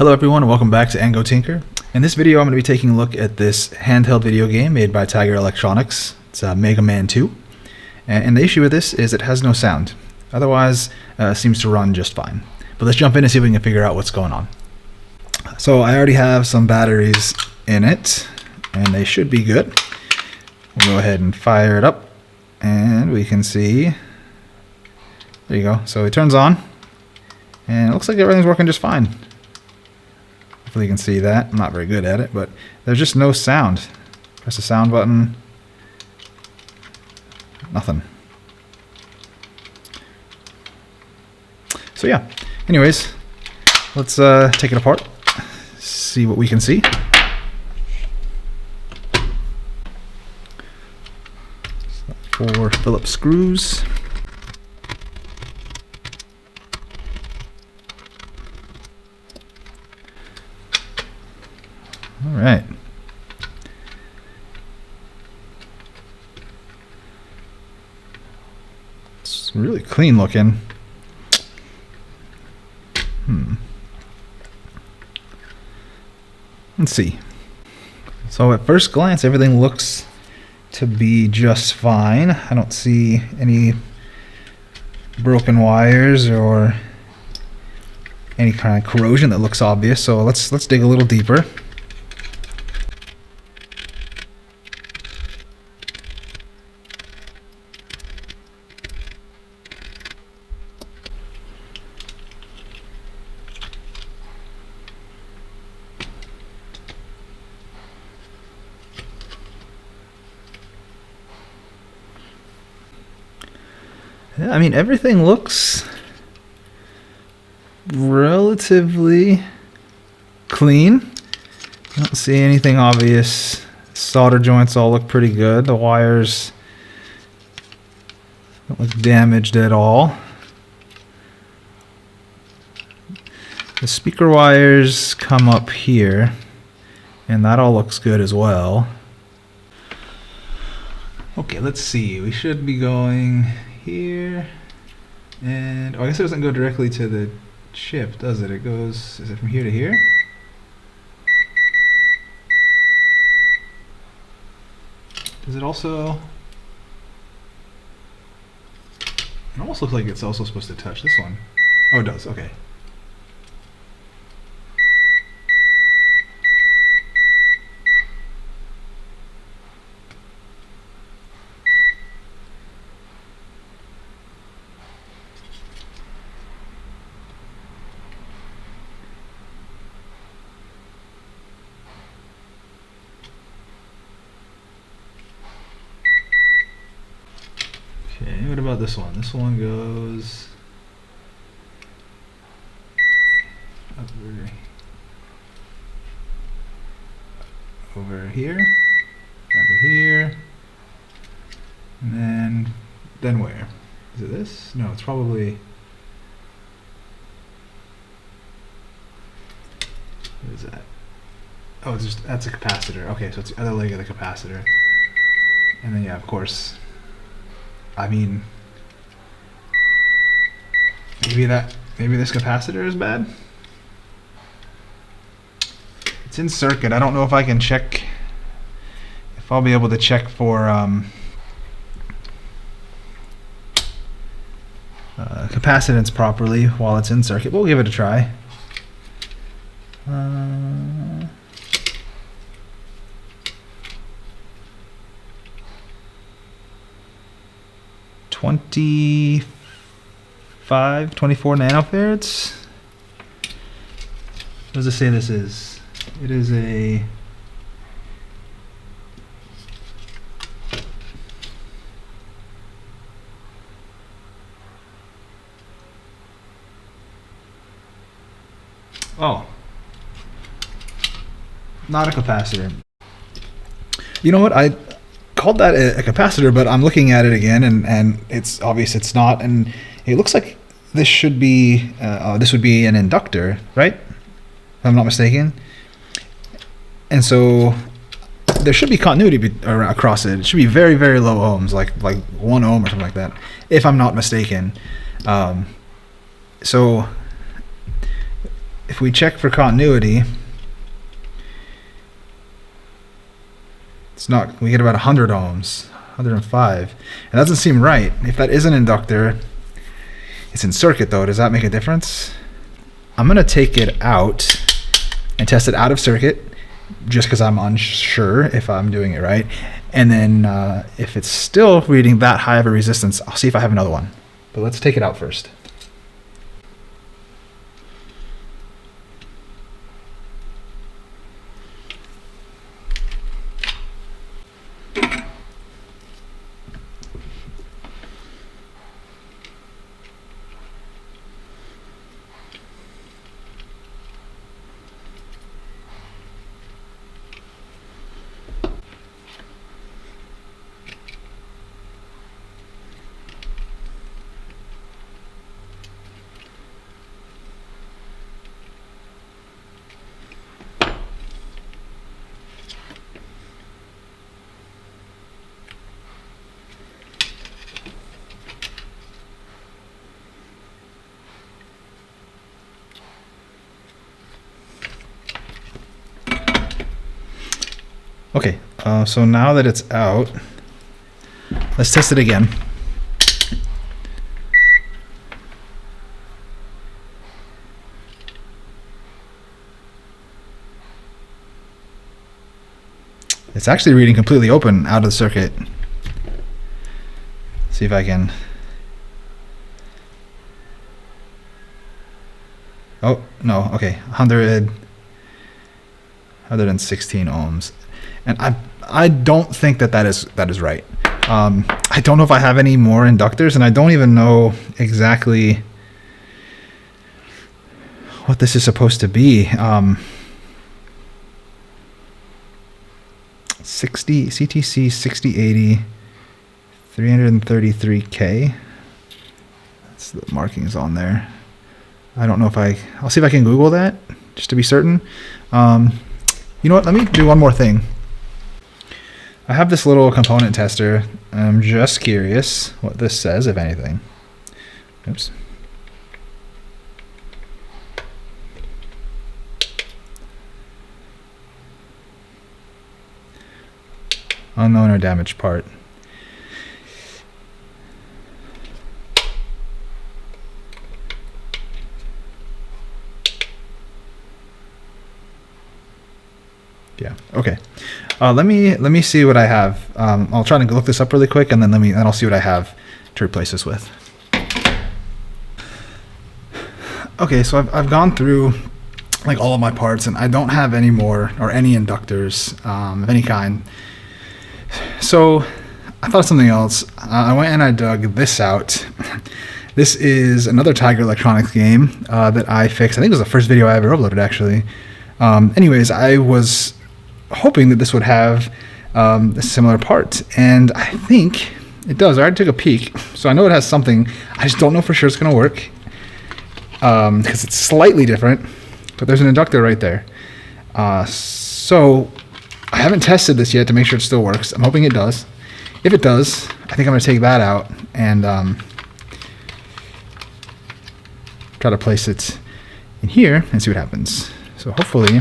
Hello everyone and welcome back to Ango Tinker. In this video I'm going to be taking a look at this handheld video game made by Tiger Electronics. It's Mega Man 2. And the issue with this is it has no sound. Otherwise it seems to run just fine. But let's jump in and see if we can figure out what's going on. So I already have some batteries in it and they should be good. We'll go ahead and fire it up and we can see, there you go, so it turns on and it looks like everything's working just fine. Hopefully you can see that. I'm not very good at it, but there's just no sound. Press the sound button. Nothing. So yeah, anyways, let's take it apart, see what we can see. So 4 Phillips screws. All right. It's really clean looking. Let's see. So at first glance, everything looks to be just fine. I don't see any broken wires or any kind of corrosion that looks obvious. So let's dig a little deeper. Yeah, I mean, everything looks relatively clean. I don't see anything obvious. Solder joints all look pretty good. The wires don't look damaged at all. The speaker wires come up here, and that all looks good as well. Okay, let's see. We should be going here, and I guess it doesn't go directly to the chip, does it? It goes, is it from here to here? Does it also, it almost looks like it's also supposed to touch this one. Oh, it does, okay. Okay, what about this one? This one goes over here, down to here, and then where? Is it this? No, it's probably, what is that? Oh, it's just, that's a capacitor. Okay, so it's the other leg of the capacitor. And then yeah, of course, I mean, maybe this capacitor is bad. It's in circuit. I don't know if I can check, if I'll be able to check for capacitance properly while it's in circuit. We'll give it a try. 24 nanofarads. What does it say this is? It is a not a capacitor. You know what? I called that a capacitor, but I'm looking at it again, and it's obvious it's not, and it looks like this should be this would be an inductor, right? If I'm not mistaken. And so there should be continuity across it. It should be very, very low ohms, like 1 ohm or something like that, if I'm not mistaken. So if we check for continuity, it's not, we get about 100 ohms, 105. It doesn't seem right. If that is an inductor, it's in circuit though. Does that make a difference? I'm gonna take it out and test it out of circuit just because I'm unsure if I'm doing it right. And then if it's still reading that high of a resistance, I'll see if I have another one. But let's take it out first. Okay, so now that it's out, let's test it again. It's actually reading completely open out of the circuit. See if I can. Oh, no, okay, 116 ohms. And I don't think that is right. I don't know if I have any more inductors, and I don't even know exactly what this is supposed to be. 60 CTC 6080 333K. That's the markings on there. I don't know if I'll see if I can Google that just to be certain. You know what? Let me do one more thing. I have this little component tester. I'm just curious what this says, if anything. Oops. Unknown or damaged part. Yeah. Okay. Let me see what I have. I'll try to look this up really quick, and then I'll see what I have to replace this with. Okay, so I've gone through like all of my parts, and I don't have any more or any inductors of any kind. So I thought of something else. I went and I dug this out. This is another Tiger Electronics game that I fixed. I think it was the first video I ever uploaded, actually. Anyways, I was hoping that this would have a similar part, and I think it does. I already took a peek, so I know it has something. I just don't know for sure it's going to work because it's slightly different, but there's an inductor right there. So I haven't tested this yet to make sure it still works. I'm hoping it does. If it does, I think I'm going to take that out and try to place it in here and see what happens. So hopefully.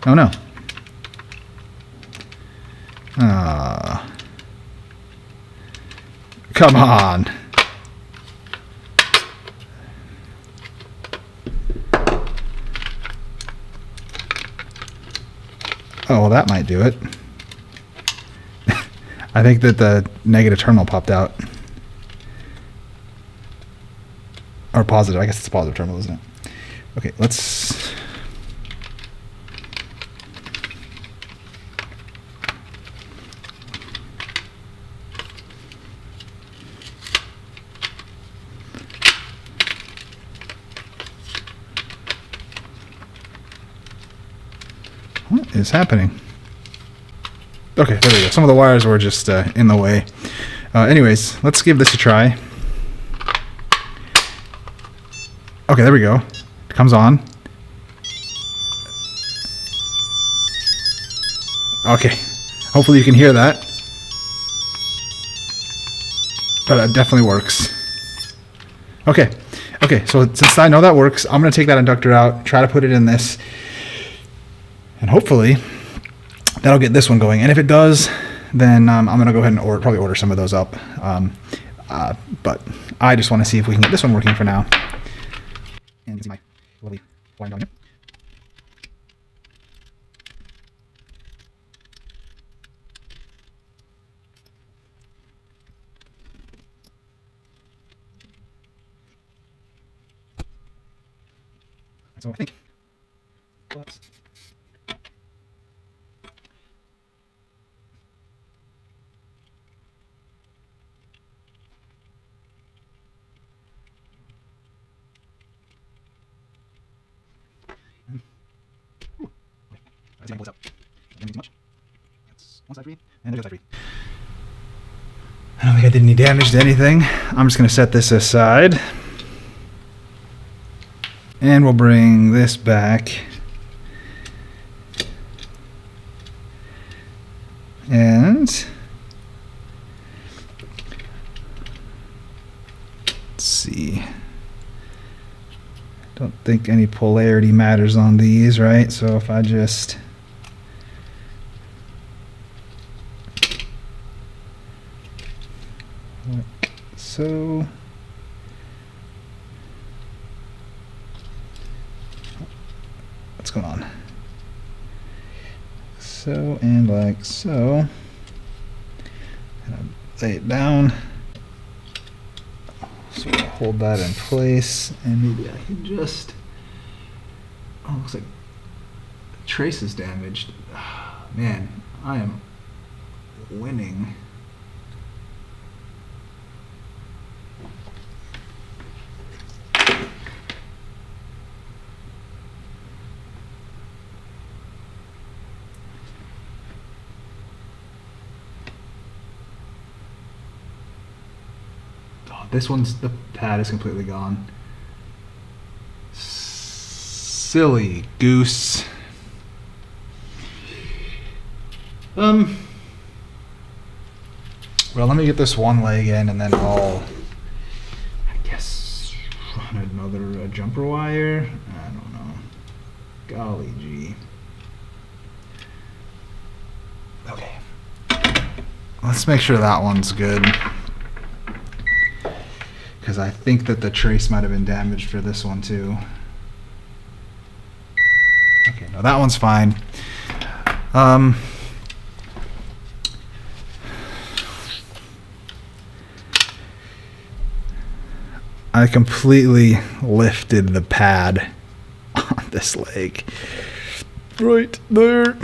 Oh no. Come on. Oh, well, that might do it. I think that the negative terminal popped out. Or positive. I guess it's a positive terminal, isn't it? Okay, let's... What is happening? Okay, there we go. Some of the wires were just in the way. Anyways, let's give this a try. Okay, there we go. It comes on. Okay, hopefully you can hear that. But it definitely works. Okay, so since I know that works, I'm going to take that inductor out, try to put it in this, and hopefully that'll get this one going. And if it does, then I'm going to go ahead and probably order some of those up. But I just want to see if we can get this one working for now. And see my lovely wine down here. So I think let's angle this up. Don't too much. That's one side free, and the other side free. I don't think I did any damage to anything. I'm just going to set this aside. And we'll bring this back. And let's see. Don't think any polarity matters on these, right? So if I just like so. What's going on? So and like so. And I'll lay it down. So we'll hold that in place, and maybe I can just. Oh, looks like the trace is damaged. Man, I am winning. This one's, the pad is completely gone. Silly goose. Well, let me get this one leg in, and then I'll, I guess, run another jumper wire. I don't know. Golly gee. Okay. Let's make sure that one's good, because I think that the trace might have been damaged for this one too. Okay, no, that one's fine. I completely lifted the pad on this leg. Right there.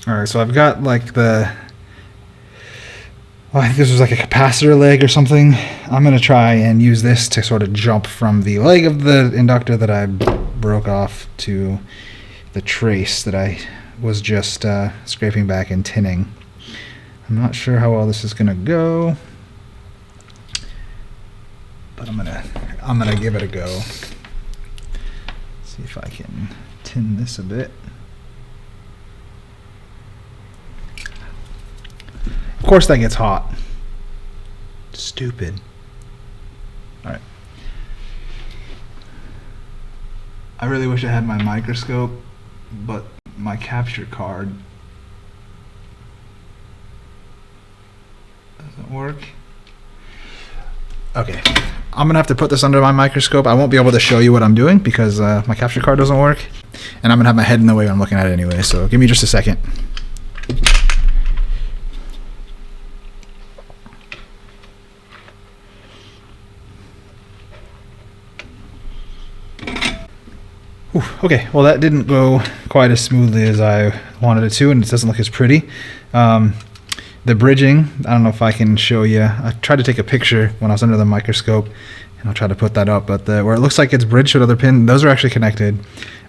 Alright, so I've got like the, I think this was like a capacitor leg or something. I'm going to try and use this to sort of jump from the leg of the inductor that I broke off to the trace that I was just scraping back and tinning. I'm not sure how well this is going to go, but I'm gonna give it a go. See if I can tin this a bit. Of course that gets hot. Stupid. Alright. I really wish I had my microscope, but my capture card doesn't work. Okay. I'm gonna have to put this under my microscope. I won't be able to show you what I'm doing because my capture card doesn't work, and I'm gonna have my head in the way when I'm looking at it anyway. So give me just a second. Whew, okay, well that didn't go quite as smoothly as I wanted it to, and it doesn't look as pretty. The bridging, I don't know if I can show you. I tried to take a picture when I was under the microscope, and I'll try to put that up, but where it looks like it's bridged with other pins, those are actually connected.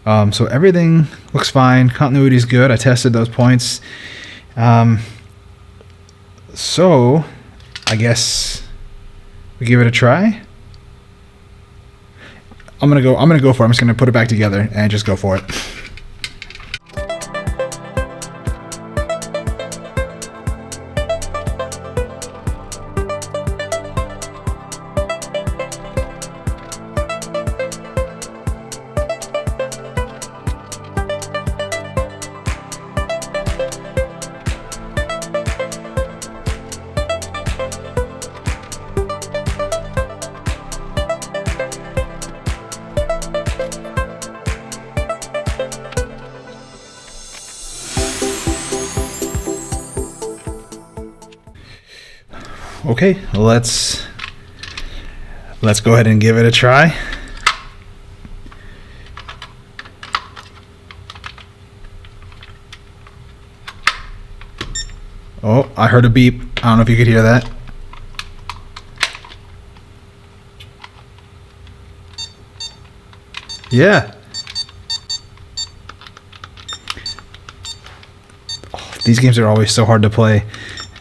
So everything looks fine. Continuity is good. I tested those points. So I guess we give it a try. I'm gonna go for it. I'm just gonna put it back together and just go for it. Okay, let's go ahead and give it a try. Oh, I heard a beep. I don't know if you could hear that. Yeah. Oh, these games are always so hard to play.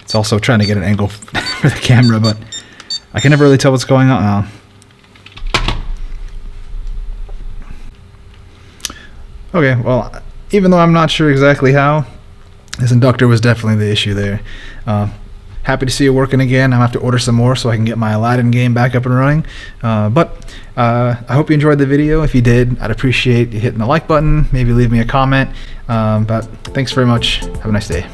It's also trying to get an angle for the camera, but I can never really tell what's going on now. Okay, well, even though I'm not sure exactly how, this inductor was definitely the issue there. Happy to see it working again. I'm going to have to order some more so I can get my Aladdin game back up and running. But I hope you enjoyed the video. If you did, I'd appreciate you hitting the like button, maybe leave me a comment. But thanks very much. Have a nice day.